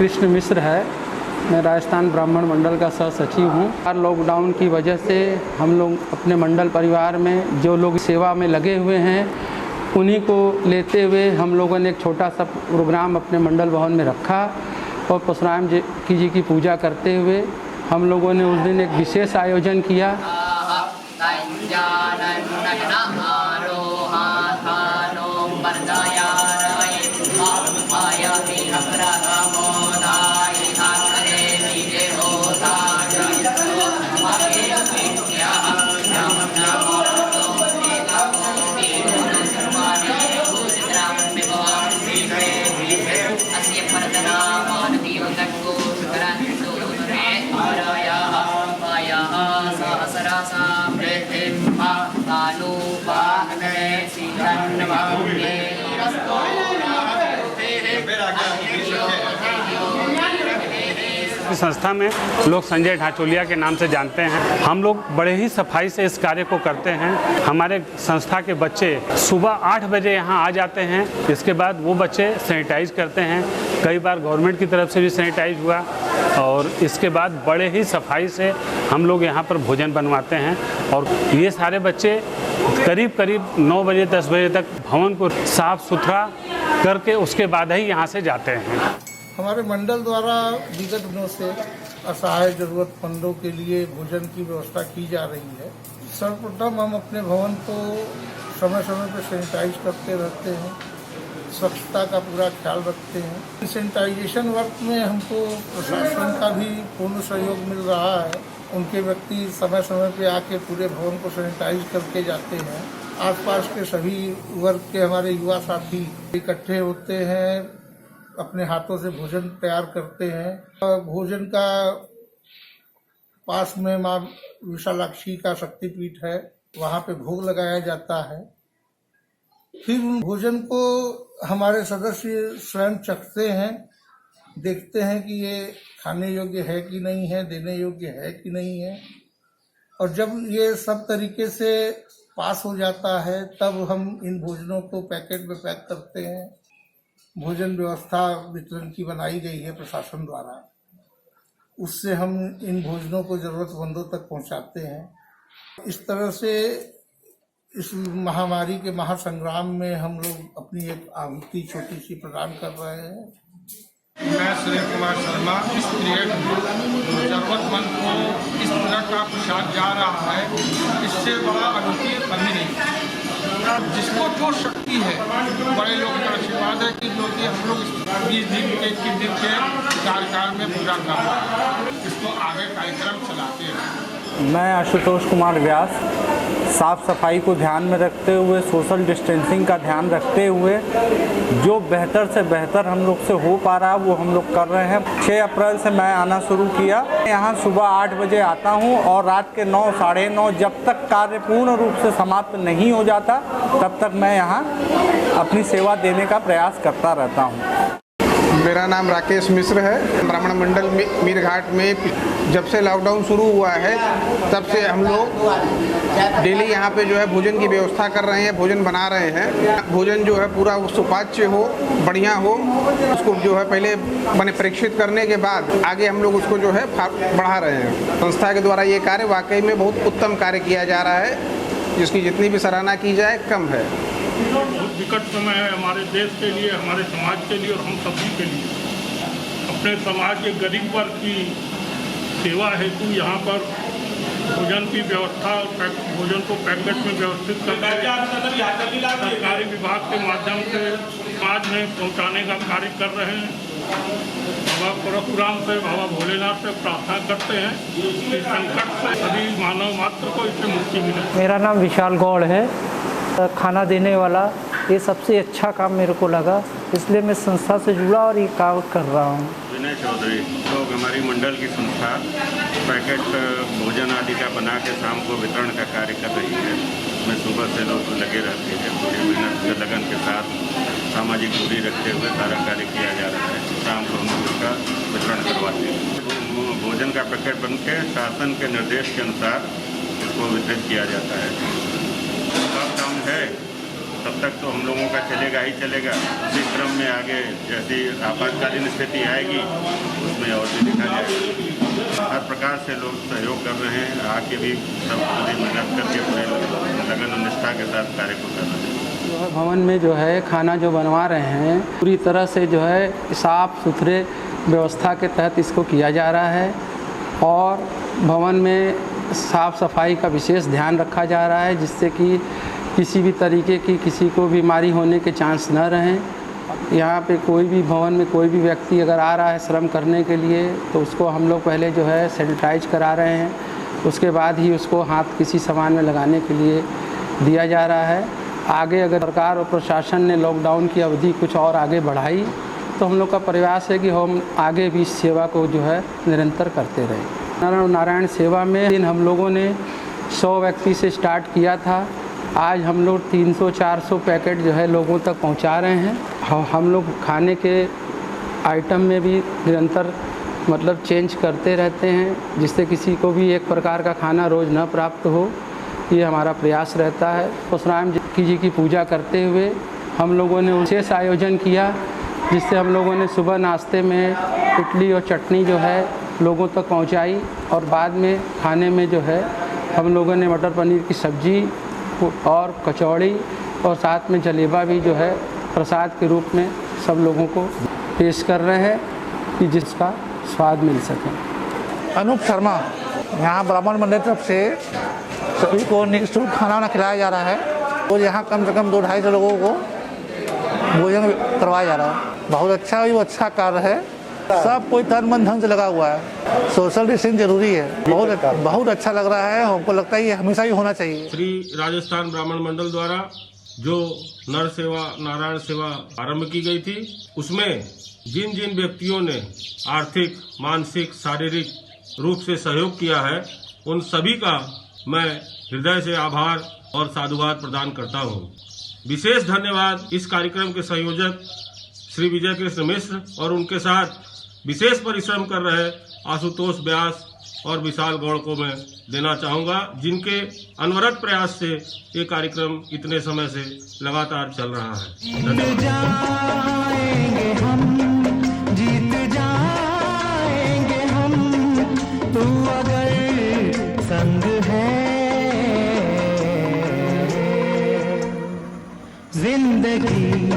कृष्ण मिश्र है। मैं राजस्थान ब्राह्मण मंडल का सह सचिव हूँ। लॉकडाउन की वजह से हम लोग अपने मंडल परिवार में जो लोग सेवा में लगे हुए हैं उन्हीं को लेते हुए हम लोगों ने एक छोटा सा प्रोग्राम अपने मंडल भवन में रखा और परशुराम जी की पूजा करते हुए हम लोगों ने उस दिन एक विशेष आयोजन किया। संस्था में लोग संजय ढाचोलिया के नाम से जानते हैं। हम लोग बड़े ही सफाई से इस कार्य को करते हैं। हमारे संस्था के बच्चे सुबह 8 बजे यहाँ आ जाते हैं। इसके बाद वो बच्चे सैनिटाइज करते हैं। कई बार गवर्नमेंट की तरफ से भी सैनिटाइज हुआ और इसके बाद बड़े ही सफाई से हम लोग यहाँ पर भोजन बनवाते हैं और ये सारे बच्चे करीब 9 बजे 10 बजे तक भवन को साफ सुथरा करके उसके बाद ही यहाँ से जाते हैं। हमारे मंडल द्वारा विगत दिनों से असहाय जरूरतमंदों के लिए भोजन की व्यवस्था की जा रही है। सर्वप्रथम हम अपने भवन को समय समय पर सैनिटाइज करते रहते हैं, स्वच्छता का पूरा ख्याल रखते हैं। सैनिटाइजेशन वर्क में हमको प्रशासन का भी पूर्ण सहयोग मिल रहा है। उनके व्यक्ति समय समय पे आके पूरे भवन को सैनिटाइज करके जाते हैं। आसपास के सभी वर्ग के हमारे युवा साथी इकट्ठे होते हैं, अपने हाथों से भोजन तैयार करते हैं। भोजन का पास में माँ विशालाक्षी का शक्तिपीठ है, वहाँ पे भोग लगाया जाता है। फिर उन भोजन को हमारे सदस्य स्वयं चखते हैं, देखते हैं कि ये खाने योग्य है कि नहीं है, देने योग्य है कि नहीं है। और जब ये सब तरीके से पास हो जाता है तब हम इन भोजनों को पैकेट में पैक करते हैं। भोजन व्यवस्था वितरण की बनाई गई है प्रशासन द्वारा, उससे हम इन भोजनों को ज़रूरतमंदों तक पहुंचाते हैं। इस तरह से इस महामारी के महासंग्राम में हम लोग अपनी एक आहुति छोटी सी प्रदान कर रहे हैं। मैं सुरेश कुमार शर्मा। इस पीरियड जरूरतमंद को इस तरह का प्रसाद जा रहा है, इससे बड़ा अद्वितीय कभी नहीं। जिसको जो शक्ति है, बड़े लोगों का आशीर्वाद है कि जो कि हम लोग 20 दिन के 21 दिन के कार्यकाल में पूरा कर रहे हैं, इसको आगे कार्यक्रम चलाते हैं। मैं आशुतोष कुमार व्यास, साफ सफाई को ध्यान में रखते हुए, सोशल डिस्टेंसिंग का ध्यान रखते हुए जो बेहतर से बेहतर हम लोग से हो पा रहा है वो हम लोग कर रहे हैं। 6 अप्रैल से मैं आना शुरू किया। यहाँ सुबह 8 बजे आता हूँ और रात के 9 साढ़े 9 जब तक कार्य पूर्ण रूप से समाप्त नहीं हो जाता तब तक मैं यहाँ अपनी सेवा देने का प्रयास करता रहता हूँ। मेरा नाम राकेश मिश्र है। ब्राह्मण मंडल मीरघाट में जब से लॉकडाउन शुरू हुआ है तब से हम लोग डेली यहाँ पे जो है भोजन की व्यवस्था कर रहे हैं, भोजन बना रहे हैं। भोजन जो है पूरा सुपाच्य हो, बढ़िया हो, उसको जो है पहले मैंने परीक्षित करने के बाद आगे हम लोग उसको जो है बढ़ा रहे हैं। संस्था के द्वारा ये कार्य वाकई में बहुत उत्तम कार्य किया जा रहा है, जिसकी जितनी भी सराहना की जाए कम है। बहुत विकट समय है हमारे देश के लिए, हमारे समाज के लिए और हम सभी के लिए। अपने समाज के गरीब वर्ग की सेवा हेतु यहाँ पर भोजन की व्यवस्था, भोजन को पैकेट में व्यवस्थित करके सरकारी विभाग के माध्यम से समाज में पहुँचाने का कार्य कर रहे हैं। बाबा परशुराम से, बाबा भोलेनाथ से प्रार्थना करते हैं कि संकट से सभी मानव मात्र को इससे मुक्ति मिले। मेरा नाम विशाल गौड़ है। खाना देने वाला ये सबसे अच्छा काम मेरे को लगा, इसलिए मैं संस्था से जुड़ा और ये काम कर रहा हूँ। विनय चौधरी लोग हमारी मंडल की संस्था पैकेट भोजन आदि का बना के शाम को वितरण का कार्य कर रही है। मैं सुबह से लोग लगे रहते हैं, पूरी मेहनत से लगन के साथ सामाजिक दूरी रखते हुए सारा कार्य किया जा रहा है। शाम को हम लोग उसका वितरण करवाते हैं। भोजन का पैकेट बन के शासन के निर्देश के अनुसार इसको वितरित किया जाता है। लॉकडाउन है तब तक तो हम लोगों का चलेगा ही चलेगा। इसी क्रम में आगे जैसी आपातकालीन स्थिति आएगी उसमें और भी देखा जाएगा। हर प्रकार से लोग सहयोग कर रहे हैं, आके भी सब पूरी मदद करके पूरे लगन और निष्ठा के साथ कार्य को कर रहे हैं। भवन में जो है खाना जो बनवा रहे हैं पूरी तरह से जो है साफ़ सुथरे व्यवस्था के तहत इसको किया जा रहा है और भवन में साफ़ सफाई का विशेष ध्यान रखा जा रहा है जिससे कि किसी भी तरीके की किसी को बीमारी होने के चांस न रहें। यहाँ पे कोई भी भवन में कोई भी व्यक्ति अगर आ रहा है श्रम करने के लिए तो उसको हम लोग पहले जो है सैनिटाइज करा रहे हैं, उसके बाद ही उसको हाथ किसी सामान में लगाने के लिए दिया जा रहा है। आगे अगर सरकार और प्रशासन ने लॉकडाउन की अवधि कुछ और आगे बढ़ाई तो हम लोग का प्रयास है कि हम आगे भी इस सेवा को जो है निरंतर करते रहें। नारायण सेवा में हम लोगों ने 100 व्यक्ति से स्टार्ट किया था। आज हम लोग 300-400 पैकेट जो है लोगों तक पहुंचा रहे हैं। हम लोग खाने के आइटम में भी निरंतर मतलब चेंज करते रहते हैं जिससे किसी को भी एक प्रकार का खाना रोज़ न प्राप्त हो, ये हमारा प्रयास रहता है। परशुराम जी की पूजा करते हुए हम लोगों ने विशेष आयोजन किया जिससे हम लोगों ने सुबह नाश्ते में इडली और चटनी जो है लोगों तक पहुंचाई और बाद में खाने में जो है हम लोगों ने मटर पनीर की सब्ज़ी और कचौड़ी और साथ में जलेबा भी जो है प्रसाद के रूप में सब लोगों को पेश कर रहे हैं कि जिसका स्वाद मिल सके। अनूप शर्मा, यहाँ ब्राह्मण मंदिर तरफ से सभी को निःशुल्क खाना खिलाया जा रहा है और यहाँ कम से कम 200-250 लोगों को भोजन करवाया जा रहा है। बहुत अच्छा ही वो अच्छा कार्य है, सब कोई तन मन धन से लगा हुआ है। सोशल डिस्टेंस जरूरी है, बहुत अच्छा लग रहा है। हमको लगता है ये हमेशा ही होना चाहिए। श्री राजस्थान ब्राह्मण मंडल द्वारा जो नर सेवा नारायण सेवा आरंभ की गई थी उसमें जिन जिन व्यक्तियों ने आर्थिक मानसिक शारीरिक रूप से सहयोग किया है उन सभी का मैं हृदय से आभार और साधुवाद प्रदान करता हूँ। विशेष धन्यवाद इस कार्यक्रम के संयोजक श्री विजय कृष्ण मिश्र और उनके साथ विशेष परिश्रम कर रहे आशुतोष व्यास और विशाल गौड़ को मैं देना चाहूँगा, जिनके अनवरत प्रयास से ये कार्यक्रम इतने समय से लगातार चल रहा है। जिंदगी